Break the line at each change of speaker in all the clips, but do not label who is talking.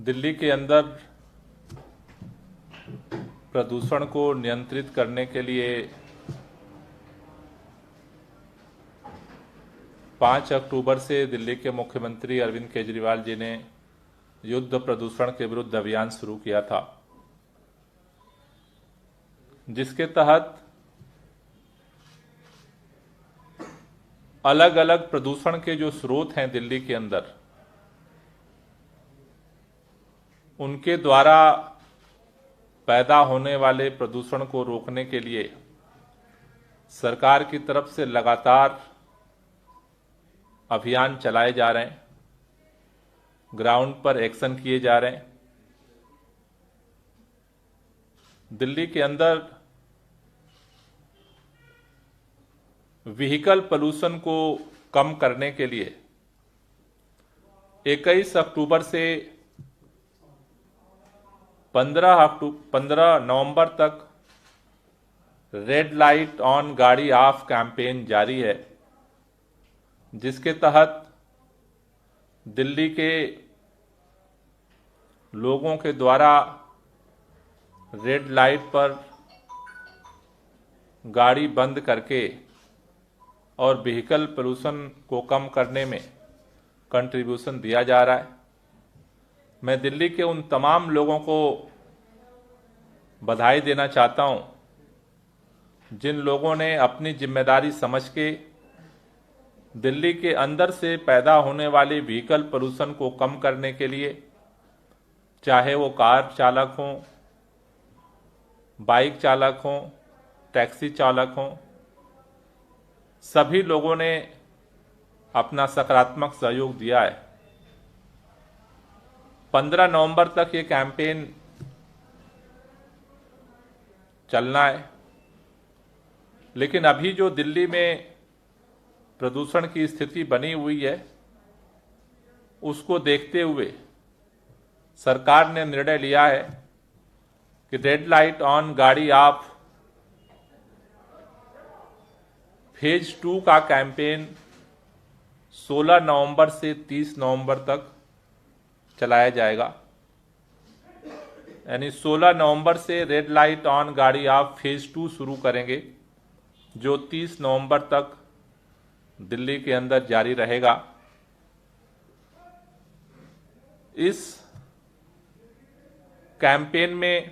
दिल्ली के अंदर प्रदूषण को नियंत्रित करने के लिए 5 अक्टूबर से दिल्ली के मुख्यमंत्री अरविंद केजरीवाल जी ने युद्ध प्रदूषण के विरुद्ध अभियान शुरू किया था, जिसके तहत अलग अलग प्रदूषण के जो स्रोत हैं दिल्ली के अंदर, उनके द्वारा पैदा होने वाले प्रदूषण को रोकने के लिए सरकार की तरफ से लगातार अभियान चलाए जा रहे हैं, ग्राउंड पर एक्शन किए जा रहे हैं। दिल्ली के अंदर व्हीकल पोल्यूशन को कम करने के लिए 21 अक्टूबर से 15 नवंबर तक रेड लाइट ऑन गाड़ी ऑफ कैंपेन जारी है, जिसके तहत दिल्ली के लोगों के द्वारा रेड लाइट पर गाड़ी बंद करके और व्हीकल पोल्यूशन को कम करने में कंट्रीब्यूशन दिया जा रहा है। मैं दिल्ली के उन तमाम लोगों को बधाई देना चाहता हूं जिन लोगों ने अपनी जिम्मेदारी समझ के दिल्ली के अंदर से पैदा होने वाले व्हीकल पोल्यूशन को कम करने के लिए, चाहे वो कार चालक हों, बाइक चालक हों, टैक्सी चालक हों, सभी लोगों ने अपना सकारात्मक सहयोग दिया है। 15 नवंबर तक ये कैंपेन चलना है, लेकिन अभी जो दिल्ली में प्रदूषण की स्थिति बनी हुई है, उसको देखते हुए सरकार ने निर्णय लिया है कि रेड लाइट ऑन गाड़ी ऑफ फेज 2 का कैंपेन 16 नवंबर से 30 नवंबर तक चलाया जाएगा। यानी 16 नवंबर से रेड लाइट ऑन गाड़ी ऑफ फेज 2 शुरू करेंगे, जो 30 नवंबर तक दिल्ली के अंदर जारी रहेगा। इस कैंपेन में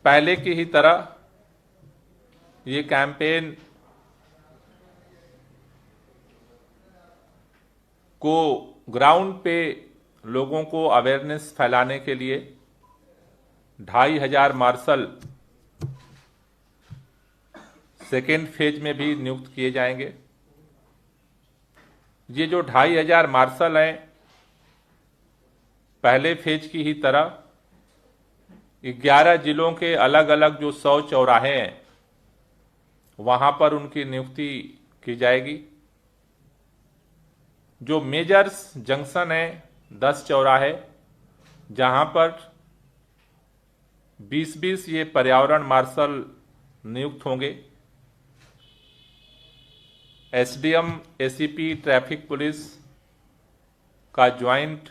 पहले की ही तरह ये कैंपेन को ग्राउंड पे लोगों को अवेयरनेस फैलाने के लिए 2500 मार्शल सेकेंड फेज में भी नियुक्त किए जाएंगे। ये जो 2500 मार्शल हैं, पहले फेज की ही तरह 11 जिलों के अलग अलग जो 100 चौराहे हैं, वहां पर उनकी नियुक्ति की जाएगी। जो मेजर्स जंक्शन है, 10 चौराहे, जहां पर 20-20 ये पर्यावरण मार्शल नियुक्त होंगे। एसडीएम, एसीपी, ट्रैफिक पुलिस का ज्वाइंट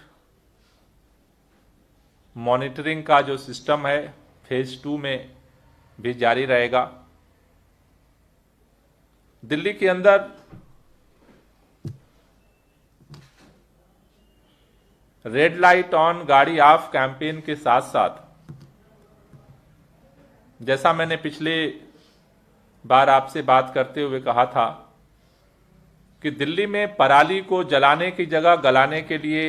मॉनिटरिंग का जो सिस्टम है फेज 2 में भी जारी रहेगा। दिल्ली के अंदर रेड लाइट ऑन गाड़ी ऑफ कैंपेन के साथ साथ, जैसा मैंने पिछले बार आपसे बात करते हुए कहा था कि दिल्ली में पराली को जलाने की जगह गलाने के लिए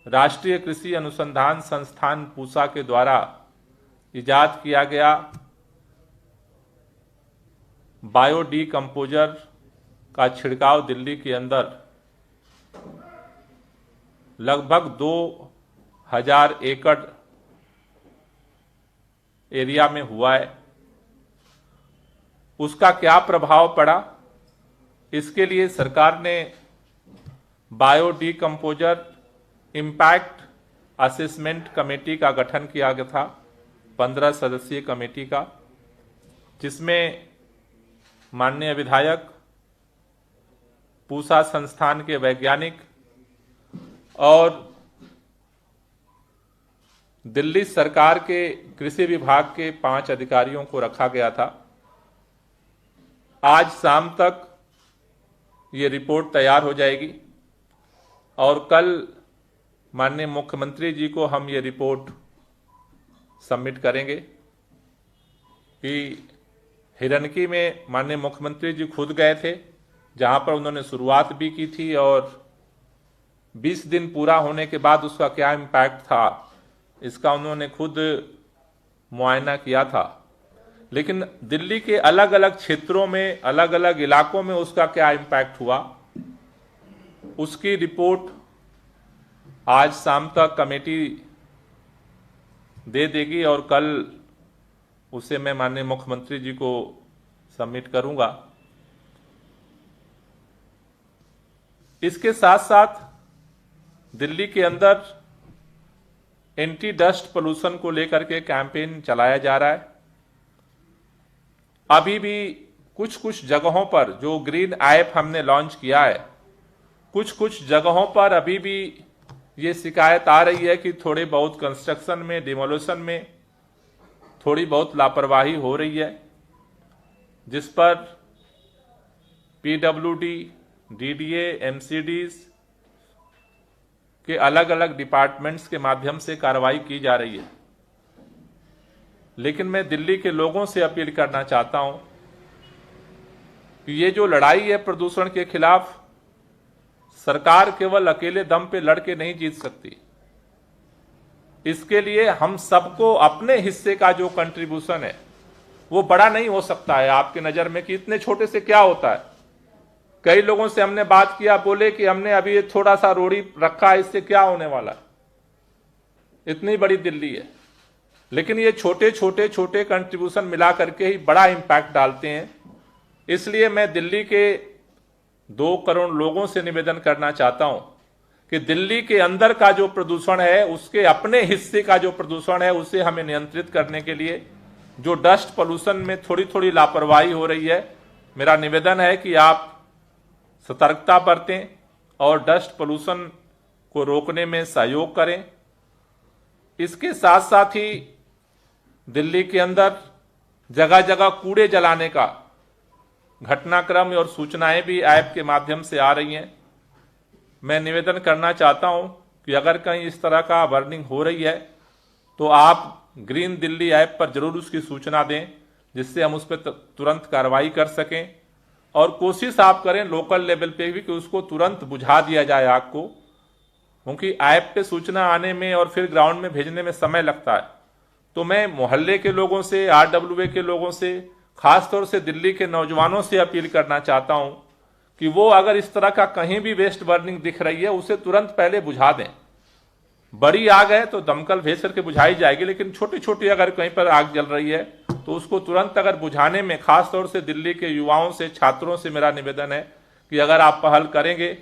राष्ट्रीय कृषि अनुसंधान संस्थान पूसा के द्वारा इजाद किया गया बायोडीकम्पोजर का छिड़काव दिल्ली के अंदर लगभग 2000 एकड़ एरिया में हुआ है। उसका क्या प्रभाव पड़ा, इसके लिए सरकार ने बायोडीकम्पोजर इम्पैक्ट असेसमेंट कमेटी का गठन किया गया था, 15 सदस्यीय कमेटी का, जिसमें माननीय विधायक, पूसा संस्थान के वैज्ञानिक और दिल्ली सरकार के कृषि विभाग के 5 अधिकारियों को रखा गया था। आज शाम तक ये रिपोर्ट तैयार हो जाएगी और कल माननीय मुख्यमंत्री जी को हम ये रिपोर्ट सबमिट करेंगे कि हिरनकी में माननीय मुख्यमंत्री जी खुद गए थे, जहां पर उन्होंने शुरुआत भी की थी और 20 दिन पूरा होने के बाद उसका क्या इम्पैक्ट था इसका उन्होंने खुद मुआयना किया था। लेकिन दिल्ली के अलग अलग क्षेत्रों में, अलग अलग इलाकों में उसका क्या इम्पैक्ट हुआ, उसकी रिपोर्ट आज शाम तक कमेटी दे देगी और कल उसे मैं माननीय मुख्यमंत्री जी को सबमिट करूंगा। इसके साथ साथ दिल्ली के अंदर एंटी डस्ट पोल्यूशन को लेकर के कैंपेन चलाया जा रहा है। अभी भी कुछ जगहों पर जो ग्रीन ऐप हमने लॉन्च किया है, कुछ जगहों पर अभी भी ये शिकायत आ रही है कि थोड़े बहुत कंस्ट्रक्शन में, डिमोलिशन में थोड़ी बहुत लापरवाही हो रही है, जिस पर पीडब्ल्यूडी, डीडीए, एमसीडीज के अलग अलग डिपार्टमेंट्स के माध्यम से कार्रवाई की जा रही है। लेकिन मैं दिल्ली के लोगों से अपील करना चाहता हूं कि ये जो लड़ाई है प्रदूषण के खिलाफ, सरकार केवल अकेले दम पे लड़के नहीं जीत सकती। इसके लिए हम सबको अपने हिस्से का जो कंट्रीब्यूशन है वो बड़ा नहीं हो सकता है आपके नजर में कि इतने छोटे से क्या होता है। कई लोगों से हमने बात किया, बोले कि हमने अभी ये थोड़ा सा रोड़ी रखा है, इससे क्या होने वाला है, इतनी बड़ी दिल्ली है। लेकिन ये छोटे कंट्रीब्यूशन मिला करके ही बड़ा इंपैक्ट डालते हैं। इसलिए मैं दिल्ली के 2 करोड़ लोगों से निवेदन करना चाहता हूं कि दिल्ली के अंदर का जो प्रदूषण है, उसके अपने हिस्से का जो प्रदूषण है, उसे हमें नियंत्रित करने के लिए जो डस्ट पोल्यूशन में थोड़ी लापरवाही हो रही है, मेरा निवेदन है कि आप सतर्कता बरतें और डस्ट पोल्यूशन को रोकने में सहयोग करें। इसके साथ साथ ही दिल्ली के अंदर जगह जगह कूड़े जलाने का घटनाक्रम और सूचनाएं भी ऐप के माध्यम से आ रही हैं। मैं निवेदन करना चाहता हूं कि अगर कहीं इस तरह का वार्निंग हो रही है तो आप ग्रीन दिल्ली ऐप पर जरूर उसकी सूचना दें, जिससे हम उस पर तुरंत कार्रवाई कर सकें। और कोशिश आप करें लोकल लेवल पे भी कि उसको तुरंत बुझा दिया जाए आग को, क्योंकि ऐप पे सूचना आने में और फिर ग्राउंड में भेजने में समय लगता है। तो मैं मोहल्ले के लोगों से, आरडब्ल्यूए के लोगों से, खासतौर से दिल्ली के नौजवानों से अपील करना चाहता हूं कि वो अगर इस तरह का कहीं भी वेस्ट बर्निंग दिख रही है उसे तुरंत पहले बुझा दें। बड़ी आग है तो दमकल भेज करके बुझाई जाएगी, लेकिन छोटी अगर कहीं पर आग जल रही है तो उसको तुरंत अगर बुझाने में, खासतौर से दिल्ली के युवाओं से, छात्रों से मेरा निवेदन है कि अगर आप पहल करेंगे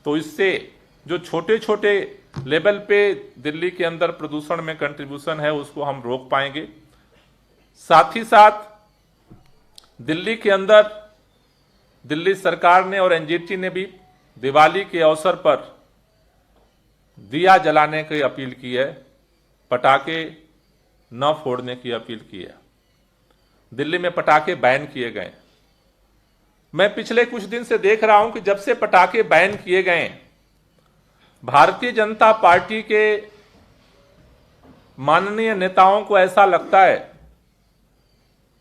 तो इससे जो छोटे लेवल पे दिल्ली के अंदर प्रदूषण में कंट्रीब्यूशन है उसको हम रोक पाएंगे। साथ ही साथ दिल्ली के अंदर दिल्ली सरकार ने और एनजीटी ने भी दिवाली के अवसर पर दिया जलाने की अपील की है, पटाखे न फोड़ने की अपील की है। दिल्ली में पटाखे बैन किए गए। मैं पिछले कुछ दिन से देख रहा हूं कि जब से पटाखे बैन किए गए, भारतीय जनता पार्टी के माननीय नेताओं को ऐसा लगता है,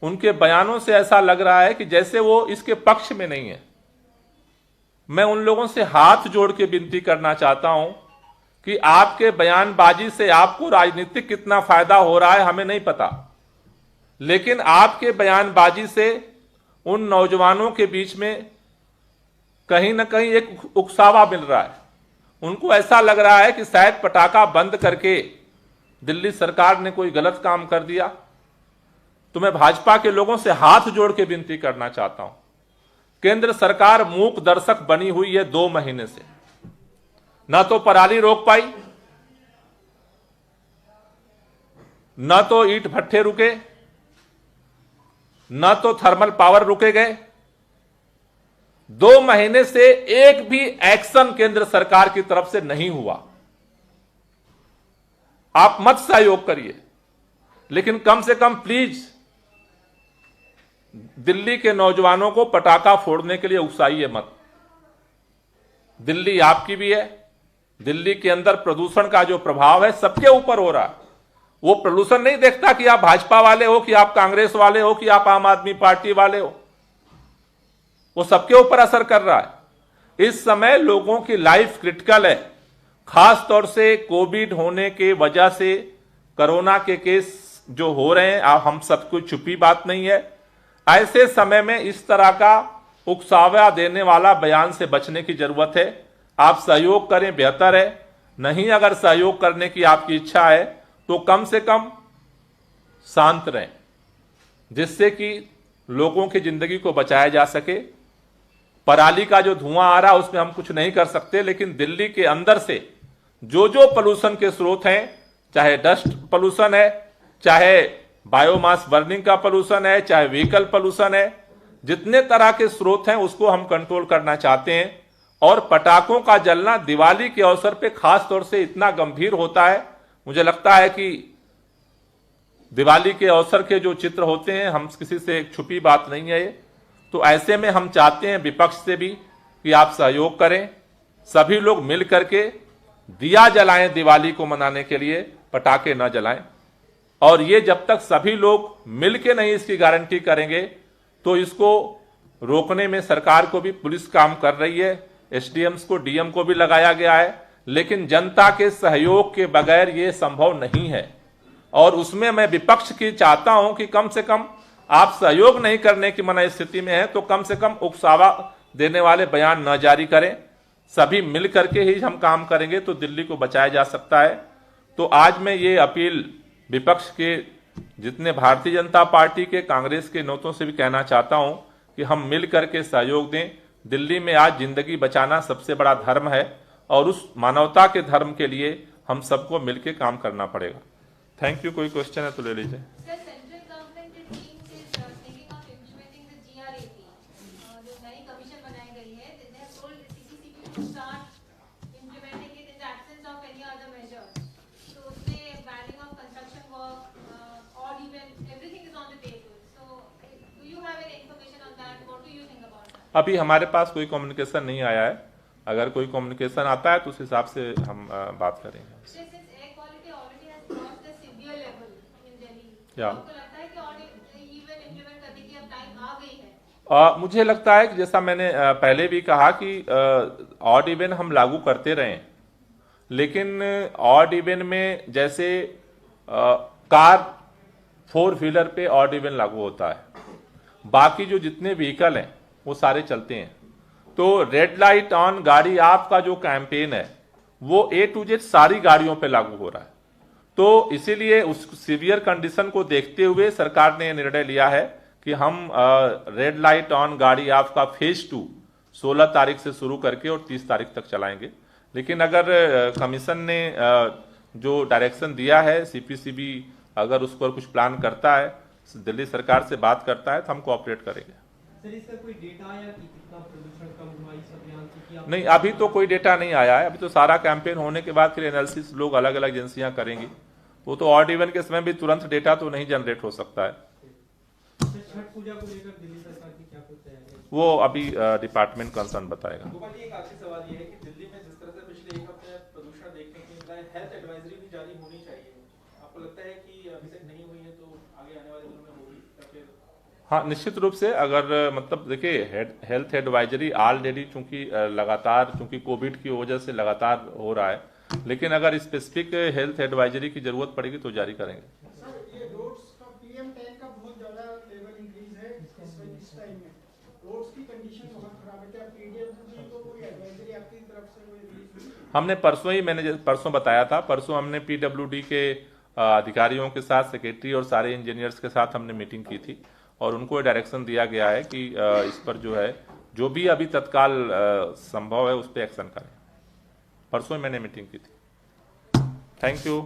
उनके बयानों से ऐसा लग रहा है कि जैसे वो इसके पक्ष में नहीं है। मैं उन लोगों से हाथ जोड़ के विनती करना चाहता हूं कि आपके बयानबाजी से आपको राजनीतिक कितना फायदा हो रहा है हमें नहीं पता, लेकिन आपके बयानबाजी से उन नौजवानों के बीच में कहीं ना कहीं एक उकसावा मिल रहा है। उनको ऐसा लग रहा है कि शायद पटाखा बंद करके दिल्ली सरकार ने कोई गलत काम कर दिया। तो मैं भाजपा के लोगों से हाथ जोड़ के विनती करना चाहता हूं, केंद्र सरकार मूक दर्शक बनी हुई है 2 महीने से, न तो पराली रोक पाई, न तो ईंट भट्ठे रुके, न तो थर्मल पावर रुके गए। 2 महीने से एक भी एक्शन केंद्र सरकार की तरफ से नहीं हुआ। आप मत सहयोग करिए, लेकिन कम से कम प्लीज दिल्ली के नौजवानों को पटाखा फोड़ने के लिए उकसाइए मत। दिल्ली आपकी भी है। दिल्ली के अंदर प्रदूषण का जो प्रभाव है सबके ऊपर हो रहा है। वो प्रदूषण नहीं देखता कि आप भाजपा वाले हो, कि आप कांग्रेस वाले हो, कि आप आम आदमी पार्टी वाले हो। वो सबके ऊपर असर कर रहा है। इस समय लोगों की लाइफ क्रिटिकल है। खास तौर से कोविड होने के वजह से कोरोना के केस जो हो रहे हैं, आप हम सबको छुपी बात नहीं है। ऐसे समय में इस तरह का उकसावा देने वाला बयान से बचने की जरूरत है। आप सहयोग करें, बेहतर है। नहीं अगर सहयोग करने की आपकी इच्छा है तो कम से कम शांत रहें, जिससे कि लोगों की जिंदगी को बचाया जा सके। पराली का जो धुआं आ रहा है उसमें हम कुछ नहीं कर सकते, लेकिन दिल्ली के अंदर से जो जो पोल्यूशन के स्रोत हैं, चाहे डस्ट पोल्यूशन है, चाहे बायोमास बर्निंग का पोल्यूशन है, चाहे व्हीकल पोल्यूशन है, जितने तरह के स्रोत हैं उसको हम कंट्रोल करना चाहते हैं। और पटाखों का जलना दिवाली के अवसर पे खास तौर से इतना गंभीर होता है। मुझे लगता है कि दिवाली के अवसर के जो चित्र होते हैं, हम किसी से एक छुपी बात नहीं है ये। तो ऐसे में हम चाहते हैं विपक्ष से भी कि आप सहयोग करें, सभी लोग मिल करके दिया जलाएं, दिवाली को मनाने के लिए पटाखे न जलाएं। और ये जब तक सभी लोग मिलके नहीं इसकी गारंटी करेंगे तो इसको रोकने में सरकार को भी, पुलिस काम कर रही है, एसडीएम्स को, डीएम को भी लगाया गया है, लेकिन जनता के सहयोग के बगैर ये संभव नहीं है। और उसमें मैं विपक्ष की चाहता हूं कि कम से कम आप सहयोग नहीं करने की मना स्थिति में है तो कम से कम उकसावा देने वाले बयान न जारी करें। सभी मिल करके ही हम काम करेंगे तो दिल्ली को बचाया जा सकता है। तो आज मैं ये अपील विपक्ष के जितने भारतीय जनता पार्टी के, कांग्रेस के नेताओं से भी कहना चाहता हूं कि हम मिल करके सहयोग दें। दिल्ली में आज जिंदगी बचाना सबसे बड़ा धर्म है और उस मानवता के धर्म के लिए हम सबको मिलकर काम करना पड़ेगा। Thank you. कोई क्वेश्चन है तो ले लीजिए। अभी हमारे पास कोई कम्युनिकेशन नहीं आया है। अगर कोई कम्युनिकेशन आता है तो उस हिसाब से हम बात करेंगे। मुझे लगता है कि जैसा मैंने पहले भी कहा कि ऑड इवन हम लागू करते रहे, लेकिन ऑड इवन में जैसे कार 4 व्हीलर पे ऑड इवन लागू होता है, बाकी जो जितने व्हीकल हैं वो सारे चलते हैं। तो रेड लाइट ऑन गाड़ी आपका जो कैंपेन है वो A to Z सारी गाड़ियों पे लागू हो रहा है। तो इसीलिए उस सीवियर कंडीशन को देखते हुए सरकार ने निर्णय लिया है कि हम रेड लाइट ऑन गाड़ी आपका फेज 2 16 तारीख से शुरू करके और 30 तारीख तक चलाएंगे। लेकिन अगर कमीशन ने जो डायरेक्शन दिया है, सीपीसीबी अगर उस पर कुछ प्लान करता है, दिल्ली सरकार से बात करता है तो हम कोऑपरेट करेंगे।
सर, इसका कोई डेटा या कि कितना प्रदूषण कम हुआ इस अभियान से?
नहीं, अभी तो कोई डेटा नहीं आया है। अभी तो सारा कैंपेन होने के बाद फिर एनालिसिस लोग अलग अलग एजेंसियां करेंगी। वो तो ऑड इवन के समय भी तुरंत डेटा तो नहीं जनरेट हो सकता है।
छठ पूजा को लेकर दिल्ली सरकार की क्या कुछ तैयारी है?
वो अभी डिपार्टमेंट कंसर्न बताएगा।
गोपाल जी, एक आखिरी सवाल ये है कि दिल्ली में जिस तरह से पिछले एक हफ्ते प्रदूषण देखने को मिला है, हेल्थ एडवाइजरी भी जारी होनी चाहिए। आपको लगता है कि अभी तक नहीं हुई है तो आगे आने वाले दिनों में होगी या फिर?
हाँ, निश्चित रूप से। अगर मतलब देखिए, हेल्थ एडवाइजरी ऑलरेडी चूंकि लगातार, चूंकि कोविड की वजह से लगातार हो रहा है, लेकिन अगर स्पेसिफिक हेल्थ एडवाइजरी की जरूरत पड़ेगी तो जारी करेंगे।
सर, ये रोड्स का PM10 का बहुत ज्यादा लेवल इंक्रीज है इस टाइम में। रोड्स की कंडीशन बहुत खराब है। क्या PWD को कोई एडवाइजरी आपकी तरफ से कोई रिलीज हुई?
हमने परसों ही, मैंने परसों बताया था, परसों हमने PWD के अधिकारियों के साथ, सेक्रेटरी और सारे इंजीनियर्स के साथ हमने मीटिंग की थी और उनको डायरेक्शन दिया गया है कि इस पर जो है, जो भी अभी तत्काल संभव है उस पर एक्शन करें। परसों मैंने मीटिंग की थी। Thank you.